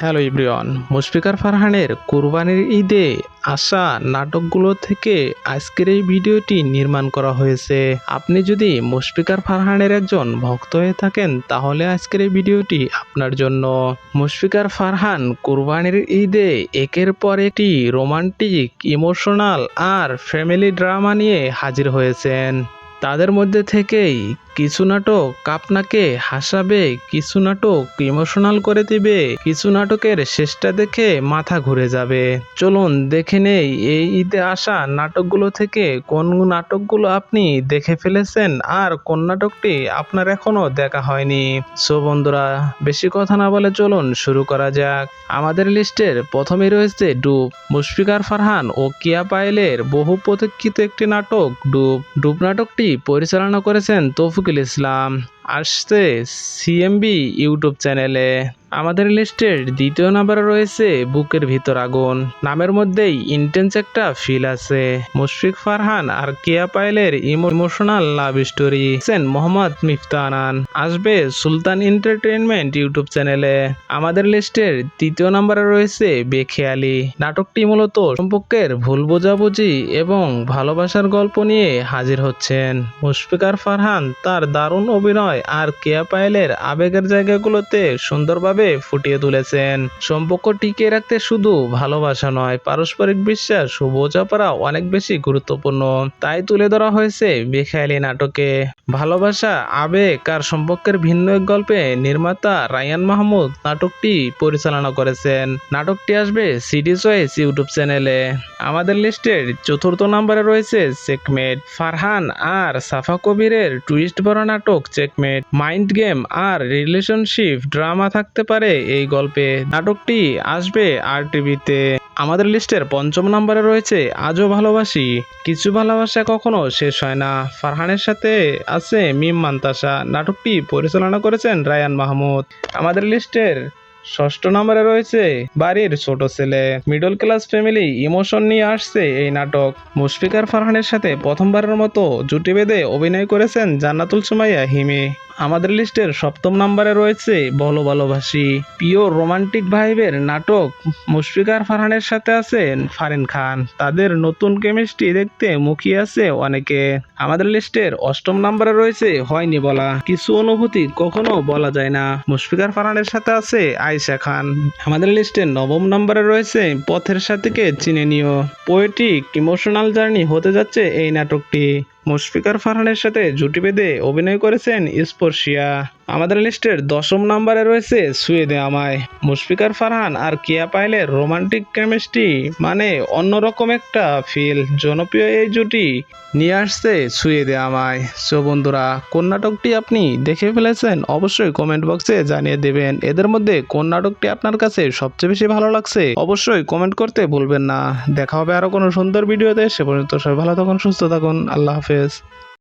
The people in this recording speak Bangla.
হ্যালো এভরিওয়ান, মুশফিকার ফারহানের কুরবানির ঈদে আসা নাটকগুলো থেকে আজকের এই ভিডিওটি নির্মাণ করা হয়েছে। আপনি যদি মুশফিকার ফারহানের একজন ভক্ত হয়ে থাকেন তাহলে আজকের এই ভিডিওটি আপনার জন্য। মুশফিকার ফারহান কুরবানির ঈদে একের পর একটি রোমান্টিক, ইমোশনাল আর ফ্যামিলি ড্রামা নিয়ে হাজির হয়েছেন। তাদের মধ্যে থেকেই কিছু নাটক আপনাকে হাসাবে, কিছু নাটক ইমোশনাল করে দিবে, কিছু নাটকের শেষটা দেখে মাথা ঘুরে যাবে। চলুন দেখে নেই এই ঈদে আসা নাটকগুলো থেকে কোন নাটকগুলো আপনি দেখে ফেলেছেন আর কোন নাটকটি আপনার এখনো দেখা হয়নি। সো বন্ধুরা, বেশি কথা না বলে চলুন শুরু করা যাক। আমাদের লিস্টের প্রথমেই রয়েছে ডুব। মুশফিকার ফারহান ও কিয়া পায়েলের বহু প্রতীক্ষিত একটি নাটক ডুব। ডুব নাটকটি পরিচালনা করেছেন তৌফিকুল ইসলাম। আসছে সিএমবি ইউটিউব চ্যানেলে। আমাদের লিস্টের দ্বিতীয় নম্বরে রয়েছে বুকের ভিতর আগুন। নামের মধ্যেই ইন্টেন্স একটা ফিল আছে। মুশফিক ফারহান আর কিয়া পায়েলের emotional love story Mohammad Mifta আনান। আসবে সুলতান এন্টারটেইনমেন্ট ইউটিউব চ্যানেলে। আমাদের লিস্টের তৃতীয় নম্বরে রয়েছে বেখেয়ালি। নাটকটি মূলত সম্পর্কের ভুল বোঝাবুঝি এবং ভালোবাসার গল্প নিয়ে হাজির হচ্ছেন মুশফিকার ফারহান। তার দারুণ অভিনয় আর কিয়া পায়েলের আবেগের জায়গাগুলোতে সুন্দরভাবে ফুটিয়ে তুলেছেন। সম্পর্ক টিকিয়ে রাখতে শুধু ভালোবাসা নয়, পারস্পরিক বিশ্বাস ও বোঝাপড়া অনেক বেশি গুরুত্বপূর্ণ। তাই তুলে ধরা হয়েছে বেখেয়ালি নাটকে। ভালোবাসা, আবেগ আর সম্পর্কের ভিন্ন এক গল্পে নির্মাতা রায়ান মাহমুদ নাটকটি পরিচালনা করেছেন। নাটকটি আসবে সিডি চয়েস ইউটিউব চ্যানেলে। আমাদের লিস্টের চতুর্থ নম্বরে রয়েছে চেকমেট। ফারহান আর সাফা কবিরের টুইস্ট ভরা নাটক চেকমেট। মাইন্ড গেম আর রিলেশনশিপ ড্রামা থাকতে পারে এই গল্পে। নাটকটি আসবে RTVতে। আমাদের লিস্টের পঞ্চম নম্বরে রয়েছে আজও ভালোবাসি। কিছু ভালোবাসা কখনো শেষ হয় না। ফারহানের সাথে আছে মিম মান্তাসা। নাটকটি পরিচালনা করেছেন রায়ান মাহমুদ। আমাদের লিস্টের ষষ্ঠ নম্বরে রয়েছে বাড়ির ছোট ছেলে। মিডল ক্লাস ফ্যামিলি ইমোশন নিয়ে আসছে এই নাটক। মুশফিকার ফারহানের সাথে প্রথমবারের মতো জুটি বেঁধে অভিনয় করেছেন জান্নাতুল সুমাইয়া হিমি। আমাদের লিস্টের সপ্তম নম্বরে রয়েছে বলো ভালোবাসি। পিওর রোমান্টিক ভাইবের নাটক। মুশফিকার ফারহানের সাথে আছেন ফারিন খান। তাদের নতুন কেমিস্ট্রি দেখতে মুখিয়ে আছে অনেকে। আমাদের লিস্টের অষ্টম নম্বরে রয়েছে হয়নি বলা। কিছু অনুভূতি কখনো বলা যায় না। মুশফিকার ফারহানের সাথে আছে আয়েশা খান। আমাদের লিস্টের নবম নম্বরে রয়েছে পথের সাথীকে চিনে নিও। পোয়েটিক ইমোশনাল জার্নি হতে যাচ্ছে এই নাটকটি। মুশফিকার ফারহানের সাথে জুটি বেঁধে অভিনয় করেছেন স্পর্শিয়া। আমাদের লিস্টের দশম নম্বরে রয়েছে ছুঁয়ে দে আমায়। মুশফিকার ফারহান আর কিয়া পায়েলের রোমান্টিক কেমিস্ট্রি মানে অন্যরকম একটা ফিল। জনপ্রিয় এই জুটি নিয়ে আসছে ছুঁয়ে দে আমায়। সো বন্ধুরা, কোন নাটকটি আপনি দেখে ফেলেছেন অবশ্যই কমেন্ট বক্সে জানিয়ে দেবেন। এদের মধ্যে কোন নাটকটি আপনার কাছে সবচেয়ে বেশি ভালো লাগছে অবশ্যই কমেন্ট করতে ভুলবেন না। দেখা হবে আরো কোনো সুন্দর ভিডিওতে। সে পর্যন্ত সবাই ভালো থাকুন, সুস্থ থাকুন। আল্লাহ হাফেজ।